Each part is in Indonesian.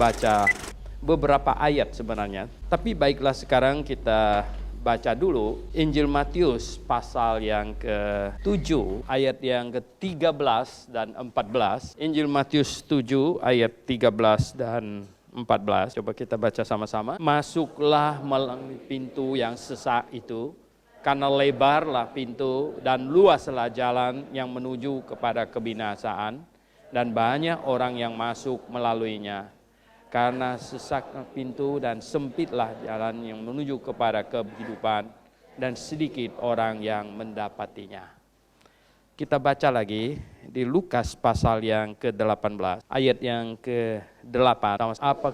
baca beberapa ayat sebenarnya. Tapi baiklah sekarang kita baca dulu Injil Matius pasal yang ke-7 ayat yang ke-13 dan 14. Injil Matius 7 ayat 13 dan 14. Coba kita baca sama-sama. Masuklah melalui pintu yang sesak itu, karena lebarlah pintu dan luaslah jalan yang menuju kepada kebinasaan, dan banyak orang yang masuk melaluinya. Karena sesak pintu dan sempitlah jalan yang menuju kepada kehidupan, dan sedikit orang yang mendapatinya. Kita baca lagi di Lukas pasal yang ke-18, ayat yang ke-8. Apa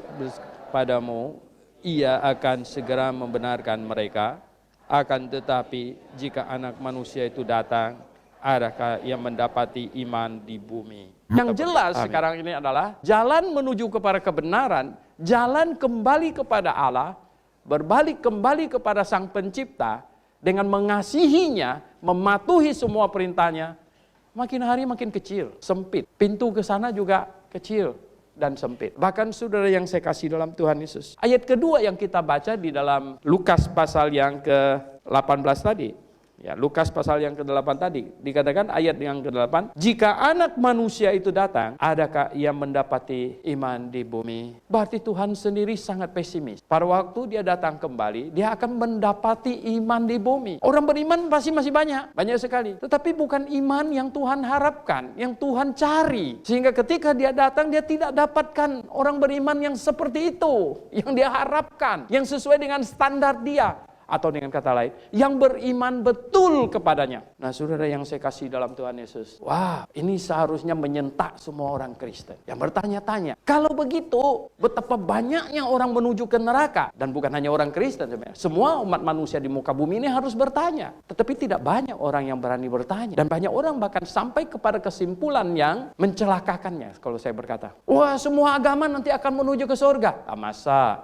padamu, ia akan segera membenarkan mereka, akan tetapi jika Anak Manusia itu datang, adakah yang mendapati iman di bumi? Yang jelas sekarang ini adalah jalan menuju kepada kebenaran, jalan kembali kepada Allah, berbalik kembali kepada Sang Pencipta dengan mengasihinya, mematuhi semua perintahnya. Makin hari makin kecil, sempit. Pintu ke sana juga kecil dan sempit. Bahkan saudara yang saya kasih dalam Tuhan Yesus. Ayat kedua yang kita baca di dalam Lukas pasal yang ke-18 tadi. Ya, Lukas pasal yang ke-8 tadi, dikatakan ayat yang ke-8, jika Anak Manusia itu datang, adakah ia mendapati iman di bumi? Berarti Tuhan sendiri sangat pesimis. Pada waktu dia datang kembali, dia akan mendapati iman di bumi. Orang beriman pasti masih banyak sekali. Tetapi bukan iman yang Tuhan harapkan, yang Tuhan cari. Sehingga ketika dia datang, dia tidak dapatkan orang beriman yang seperti itu, yang dia harapkan, yang sesuai dengan standar dia. Atau dengan kata lain, yang beriman betul kepadanya. Nah saudara yang saya kasih dalam Tuhan Yesus, wah ini seharusnya menyentak semua orang Kristen yang bertanya-tanya, kalau begitu betapa banyaknya orang menuju ke neraka. Dan bukan hanya orang Kristen sebenarnya, semua umat manusia di muka bumi ini harus bertanya. Tetapi tidak banyak orang yang berani bertanya. Dan banyak orang bahkan sampai kepada kesimpulan yang mencelakakannya. Kalau saya berkata, wah semua agama nanti akan menuju ke surga. Masa?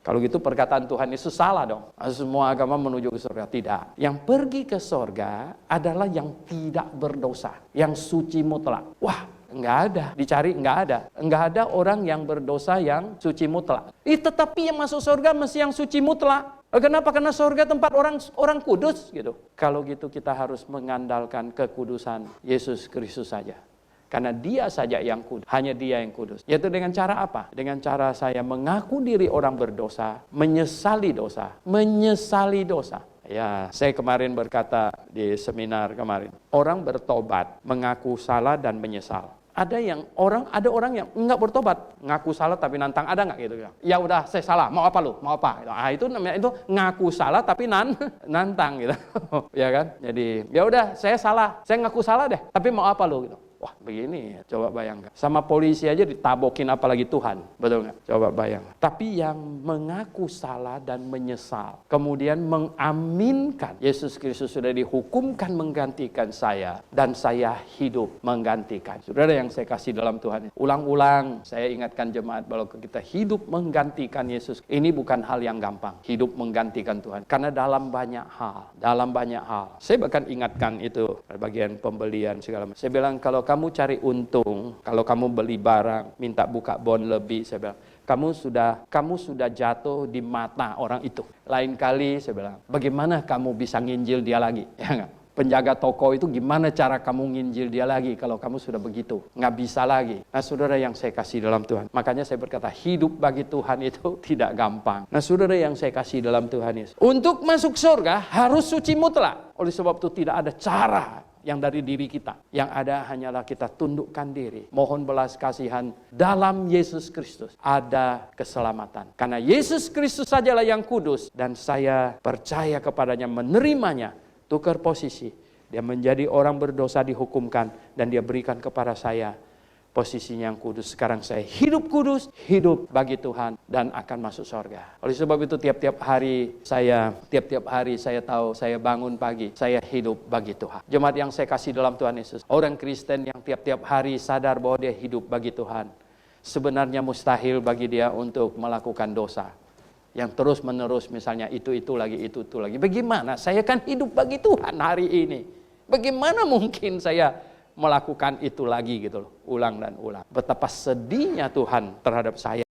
Kalau gitu perkataan Tuhan Yesus salah dong. Semua agama menuju ke surga. Tidak. Yang pergi ke surga adalah yang tidak berdosa. Yang suci mutlak. Wah, enggak ada. Dicari enggak ada. Enggak ada orang yang berdosa yang suci mutlak. Tetapi yang masuk surga mesti yang suci mutlak. Kenapa? Karena surga tempat orang kudus gitu. Kalau gitu kita harus mengandalkan kekudusan Yesus Kristus saja. Karena dia saja yang kudus, hanya dia yang kudus. Yaitu dengan cara apa? Dengan cara saya mengaku diri orang berdosa, menyesali dosa. Ya, saya kemarin berkata di seminar kemarin, orang bertobat, mengaku salah dan menyesal. Ada orang yang enggak bertobat, ngaku salah tapi nantang, ada enggak gitu? Ya udah, saya salah, mau apa lu? Mau apa? Nah, itu namanya itu ngaku salah tapi nantang gitu. Ya kan? Jadi, ya udah, saya salah, saya ngaku salah deh, tapi mau apa lu gitu. Wah begini, coba bayangkan. Sama polisi aja ditabokin apalagi Tuhan. Betul nggak? Coba bayangkan. Tapi yang mengaku salah dan menyesal. Kemudian mengaminkan Yesus Kristus sudah dihukumkan menggantikan saya. Dan saya hidup menggantikan. Saudara yang saya kasih dalam Tuhan. Ulang-ulang saya ingatkan jemaat bahwa kita hidup menggantikan Yesus. Ini bukan hal yang gampang. Hidup menggantikan Tuhan. Karena dalam banyak hal. Saya bahkan ingatkan itu. Bagian pembelian segala macam. Saya bilang kalau kamu cari untung, kalau kamu beli barang, minta buka bon lebih, saya bilang, kamu sudah jatuh di mata orang itu. Lain kali, saya bilang, bagaimana kamu bisa nginjil dia lagi? Ya enggak? Penjaga toko itu gimana cara kamu nginjil dia lagi kalau kamu sudah begitu? Nggak bisa lagi. Nah saudara yang saya kasih dalam Tuhan. Makanya saya berkata, hidup bagi Tuhan itu tidak gampang. Nah saudara yang saya kasih dalam Tuhan Yesus. Untuk masuk surga harus suci mutlak. Oleh sebab itu tidak ada cara yang dari diri kita. Yang ada hanyalah kita tundukkan diri. Mohon belas kasihan dalam Yesus Kristus. Ada keselamatan. Karena Yesus Kristus sajalah yang kudus. Dan saya percaya kepadanya, menerimanya. Tukar posisi. Dia menjadi orang berdosa dihukumkan. Dan dia berikan kepada saya posisinya yang kudus. Sekarang saya hidup kudus, hidup bagi Tuhan, dan akan masuk surga. Oleh sebab itu tiap-tiap hari saya tahu saya bangun pagi, saya hidup bagi Tuhan. Jemaat yang saya kasih dalam Tuhan Yesus, orang Kristen yang tiap-tiap hari sadar bahwa dia hidup bagi Tuhan, sebenarnya mustahil bagi dia untuk melakukan dosa. Yang terus-menerus misalnya itu lagi. Bagaimana? Saya kan hidup bagi Tuhan hari ini. Bagaimana mungkin saya melakukan itu lagi gitu loh, ulang dan ulang. Betapa sedihnya Tuhan terhadap saya